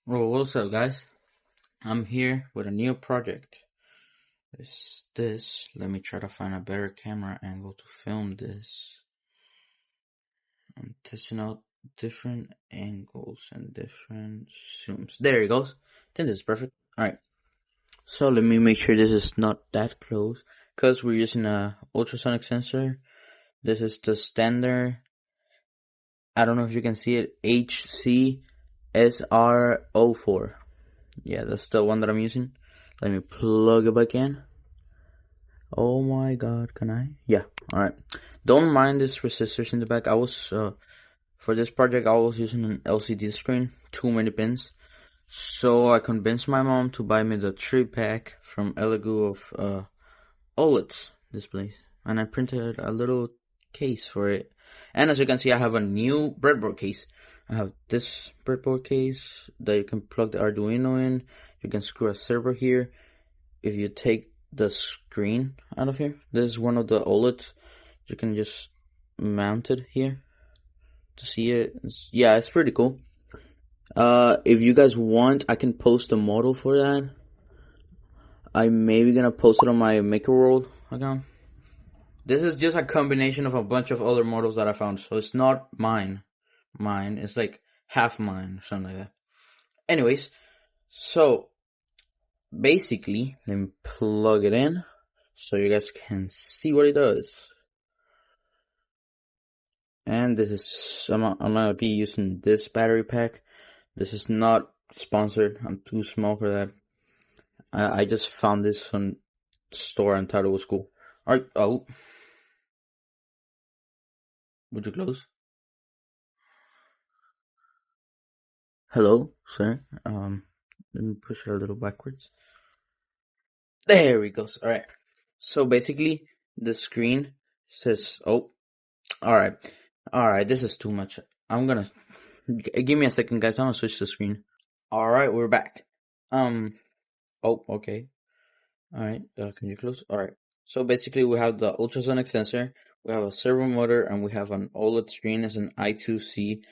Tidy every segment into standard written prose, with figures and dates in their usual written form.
Well, what's up, guys? I'm here with a new project. This. Let me try to find a better camera angle to film this. I'm testing out different angles and different zooms. There it goes. I think this is perfect. Alright. So let me make sure this is not that close. Because we're using a ultrasonic sensor. This is the standard. I don't know if you can see it. HCSR04. Yeah, that's the one that I'm using. Let me plug it back in. Oh my god, can I? Yeah, alright. Don't mind these resistors in the back. For this project, I was using an LCD screen, too many pins. So I convinced my mom to buy me the 3-pack from Elegoo of OLED displays. And I printed a little case for it. And as you can see, I have a new breadboard case. I have this breadboard case that you can plug the Arduino in. You can screw a server here. If you take the screen out of here, this is one of the OLEDs. You can just mount it here to see it. It's pretty cool. If you guys want, I can post a model for that. I'm maybe gonna post it on my MakerWorld account. This is just a combination of a bunch of other models that I found, so it's not mine. Mine is like half mine, or something like that. Anyways, so basically, let me plug it in so you guys can see what it does. And this is, I'm gonna be using this battery pack. This is not sponsored. I'm too small for that. I just found this from store and thought it was cool. Alright, oh. Would you close? Hello, sir. Let me push it a little backwards. There we go. Alright. So basically, the screen says, alright. Alright, this is too much. Give me a second, guys. I'm gonna switch the screen. Alright, we're back. Okay. Alright, can you close? Alright. So basically we have the ultrasonic sensor, we have a servo motor, and we have an OLED screen as an I2C.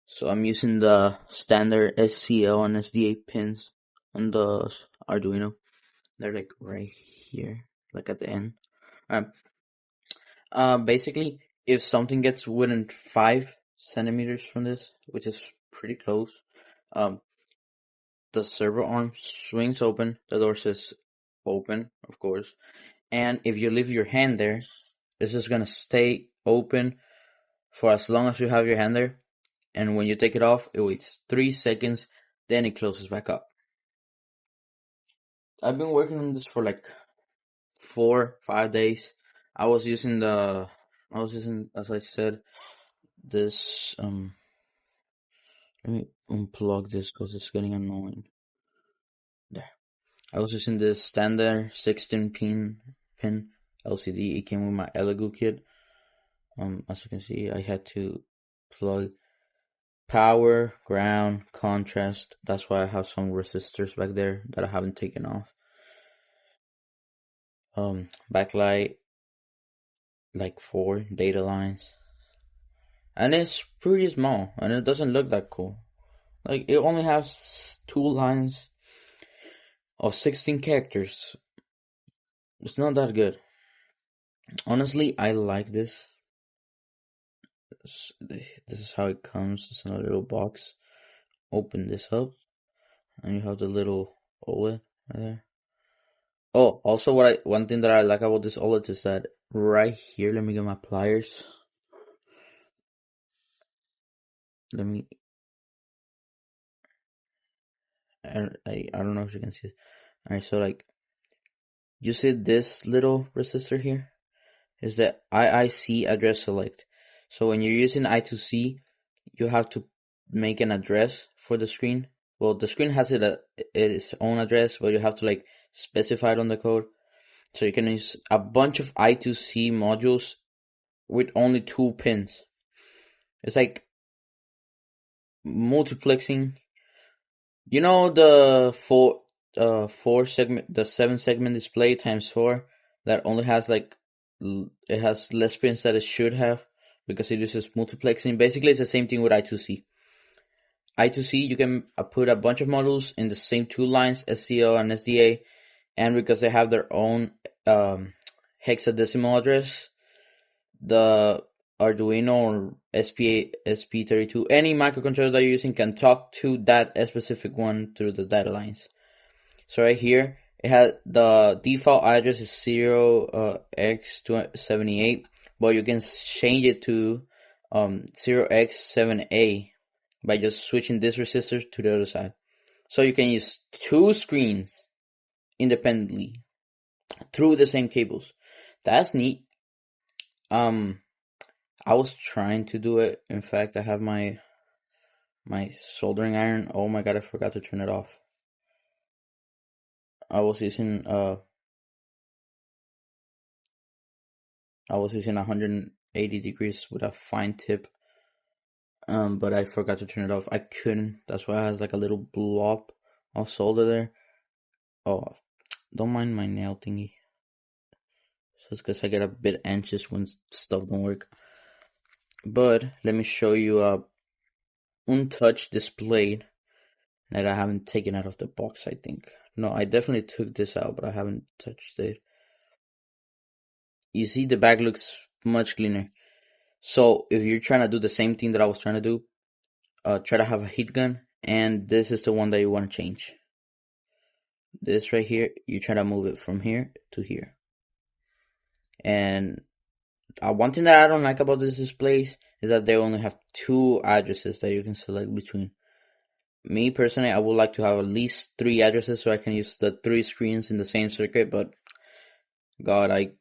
So I'm using the standard SCL and SDA pins on the Arduino. They're like right here, like at the end. Basically, if something gets within 5 centimeters from this, which is pretty close, the servo arm swings open, the door says open, of course, and if you leave your hand there, it's just gonna stay open for as long as you have your hand there, and when you take it off, it waits 3 seconds, then it closes back up. I've been working on this for like 4-5 days. I was using, as I said, this, let me unplug this because it's getting annoying. There. I was using this standard 16 pin LCD. It came with my Elegoo kit. As you can see, I had to plug power, ground, contrast. That's why I have some resistors back there that I haven't taken off. Backlight, like 4 data lines. And it's pretty small, and it doesn't look that cool. Like, it only has 2 lines of 16 characters. It's not that good. Honestly, I like this. This is how it comes. It's in a little box. Open this up, and you have the little OLED right there. Oh, also one thing that I like about this OLED is that right here, let me get my pliers. I don't know if you can see it. Alright, so like, you see this little resistor here? Is the IIC address select. So when you're using I2C, you have to make an address for the screen. Well, the screen has its own address, but you have to like specify it on the code. So you can use a bunch of I2C modules with only 2 pins. It's like multiplexing. You know the 7-segment display times 4 that only has like, it has less pins that it should have because it uses multiplexing. Basically, it's the same thing with I2C. I2C, you can put a bunch of modules in the same two lines, SCL and SDA, and because they have their own hexadecimal address, the Arduino or SP32, any microcontroller that you're using can talk to that specific one through the data lines. So right here, it has the default address is 0x78, but you can change it to 0x7A by just switching this resistor to the other side. So you can use two screens independently through the same cables. That's neat. I was trying to do it. In fact, I have my soldering iron. Oh my god, I forgot to turn it off. I was using 180 degrees with a fine tip. But I forgot to turn it off. I couldn't. That's why it has like a little blob of solder there. Oh, don't mind my nail thingy. So it's because I get a bit anxious when stuff don't work. But let me show you a untouched display that I haven't taken out of the box, I think. No, I definitely took this out, but I haven't touched it. You see the back looks much cleaner. So if you're trying to do the same thing that I was trying to do, try to have a heat gun, and this is the one that you want to change. This right here, you try to move it from here to here. And one thing that I don't like about these displays is that they only have two addresses that you can select between. Me personally, I would like to have at least 3 addresses so I can use the 3 screens in the same circuit, but God, I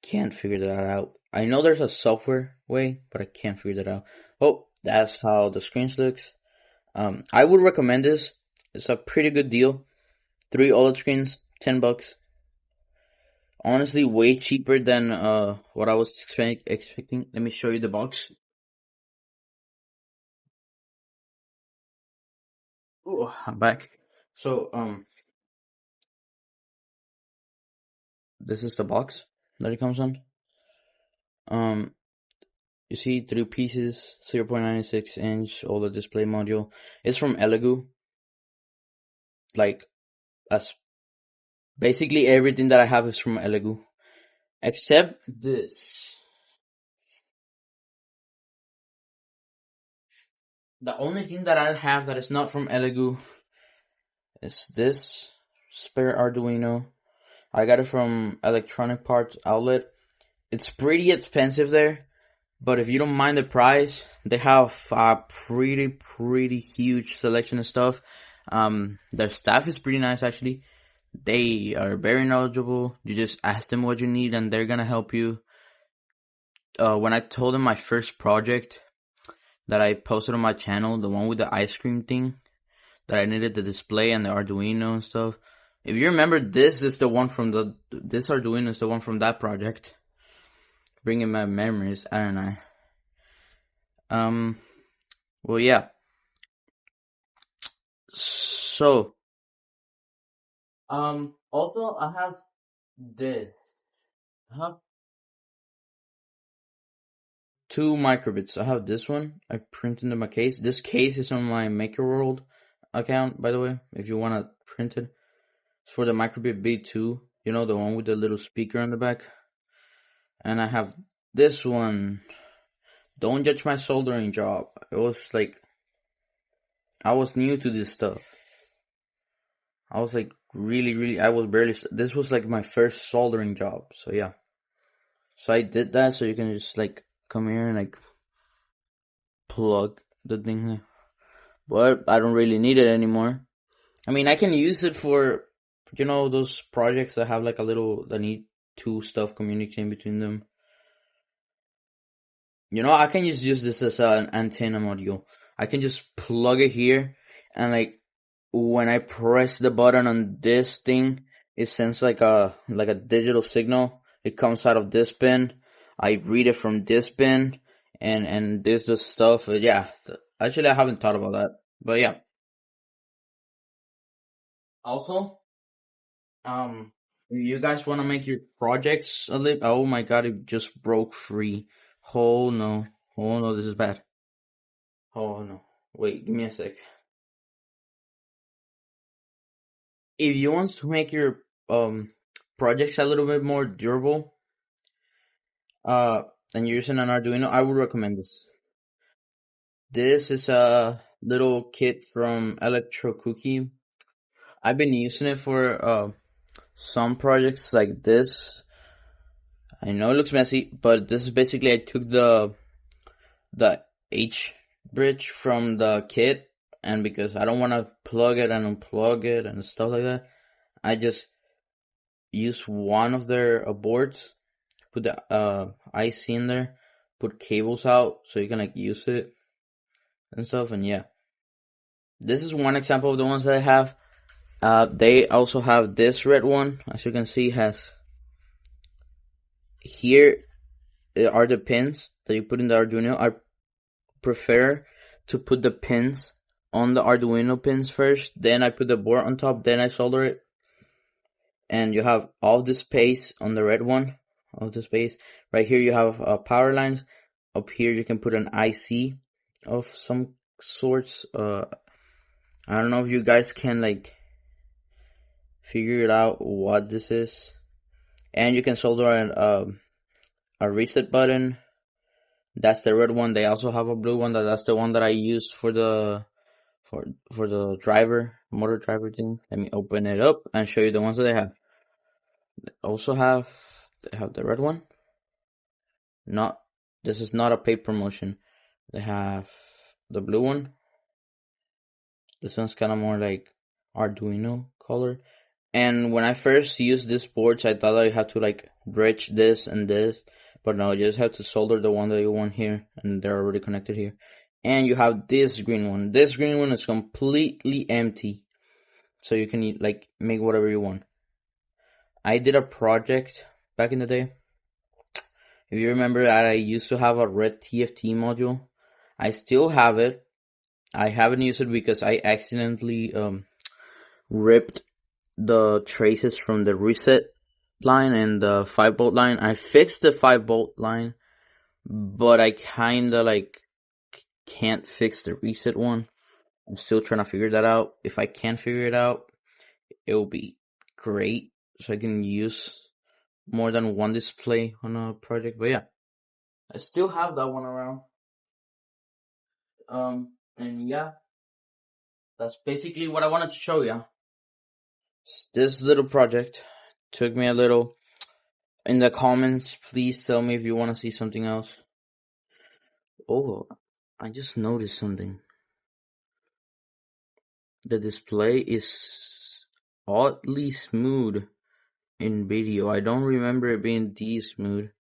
can't figure that out. I know there's a software way, but I can't figure that out. Oh, that's how the screens looks. I would recommend this. It's a pretty good deal. 3 OLED screens, $10. Honestly, way cheaper than what I was expecting. Let me show you the box. Oh, I'm back. So, this is the box that it comes on. You see 3 pieces, 0.96 inch OLED display module. It's from Elegoo. Like, basically everything that I have is from Elegoo, except this. The only thing that I have that is not from Elegoo is this spare Arduino. I got it from Electronic Parts Outlet. It's pretty expensive there, but if you don't mind the price, they have a pretty huge selection of stuff. Their staff is pretty nice actually. They are very knowledgeable. You just ask them what you need and they're gonna help you. When I told them my first project that I posted on my channel, the one with the ice cream thing, that I needed the display and the Arduino and stuff. If you remember, this is the one from this Arduino is the one from that project. Bringing my memories, aren't I? Well, yeah. So, also I have this. I have 2 microbits. I have this one. I printed in my case. This case is on my MakerWorld account, by the way, if you want to print it. It's for the microbit B2, you know, the one with the little speaker on the back. And I have this one. Don't judge my soldering job. It was like, I was new to this stuff. I was like this was like my first soldering job. So yeah. So I did that so you can just like come here and like plug the thing here. But I don't really need it anymore. I mean, I can use it for, you know, those projects that have like that need 2 stuff communicating between them. You know, I can just use this as an antenna module. I can just plug it here and like when I press the button on this thing, it sends like a digital signal. It comes out of this pin. I read it from this pin and this does stuff. Yeah, actually I haven't thought about that, but yeah. Also, you guys want to make your projects a little? Oh my god, it just broke free. Oh no, this is bad. Oh no. Wait, give me a sec. If you want to make your projects a little bit more durable, and you're using an Arduino, I would recommend this. This is a little kit from Electro Cookie. I've been using it for some projects like this. I know it looks messy, but this is basically I took the H bridge from the kit, and because I don't want to plug it and unplug it and stuff like that, I just use one of their boards, put the IC in there, put cables out so you can like use it and stuff. And yeah, this is one example of the ones that I have. They also have this red one, as you can see, has here are the pins that you put in the Arduino. I prefer to put the pins on the Arduino pins first, then I put the board on top, then I solder it. And you have all the space on the red one, all the space. Right here you have power lines. Up here you can put an IC of some sorts. I don't know if you guys can like figure it out what this is. And you can solder a reset button. That's the red one. They also have a blue one. That's the one that I used for the motor driver thing. Let me open it up and show you the ones that they have. They have the red one. This is not a paper motion. They have the blue one. This one's kind of more like Arduino color. And when I first used these boards, I thought I had to like bridge this and this, but no, you just have to solder the one that you want here, and they're already connected here. And you have this green one. This green one is completely empty, so you can like make whatever you want. I did a project back in the day. If you remember, I used to have a red TFT module. I still have it. I haven't used it because I accidentally ripped the traces from the reset line and the 5-volt line. I fixed the 5-volt line, but I kinda like can't fix the reset one. I'm still trying to figure that out. If I can figure it out, it will be great, so I can use more than one display on a project. But yeah, I still have that one around. And yeah, that's basically what I wanted to show you. This little project took me a little. In the comments, please tell me if you want to see something else. Oh, I just noticed something. The display is oddly smooth in video. I don't remember it being this smooth.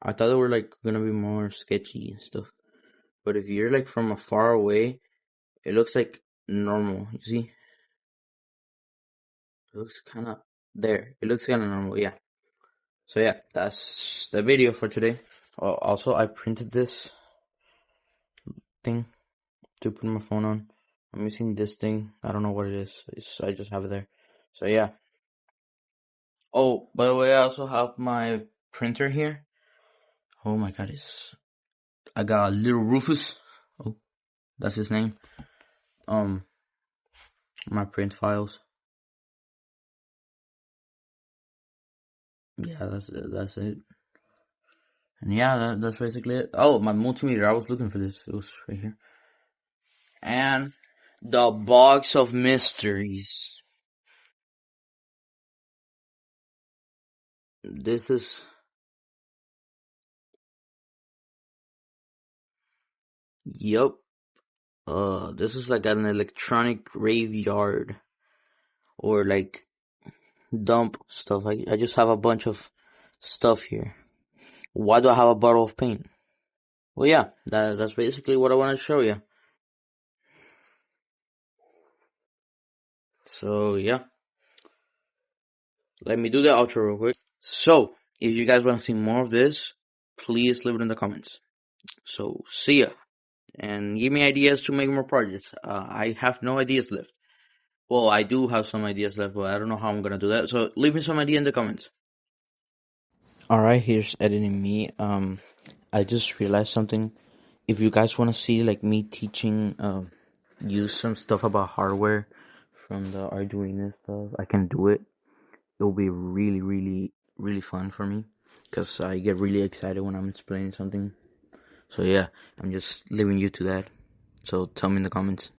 I thought they were like gonna be more sketchy and stuff. But if you're like from afar away, it looks like normal. You see? It looks kind of there. It looks kind of normal, yeah. So yeah, that's the video for today. Also, I printed this thing to put my phone on. I'm using this thing. I don't know what it is. I just have it there. So yeah. Oh, by the way, I also have my printer here. Oh my god, I got a little Rufus. Oh, that's his name. My print files. Yeah, that's it. And yeah, that's basically it. Oh, my multimeter. I was looking for this. It was right here. And the box of mysteries. This is... Yup. This is like an electronic graveyard. Or like dump stuff. I just have a bunch of stuff here. Why do I have a bottle of paint? Well, yeah, that's basically what I want to show you. So, yeah. Let me do the outro real quick. So, if you guys want to see more of this, please leave it in the comments. So, see ya. And give me ideas to make more projects. I have no ideas left. Well, I do have some ideas left, but I don't know how I'm gonna do that. So, leave me some idea in the comments. Alright, here's editing me. I just realized something. If you guys want to see like me teaching use some stuff about hardware from the Arduino stuff, I can do it. It will be really, really, really fun for me because I get really excited when I'm explaining something. So yeah, I'm just leaving you to that. So tell me in the comments.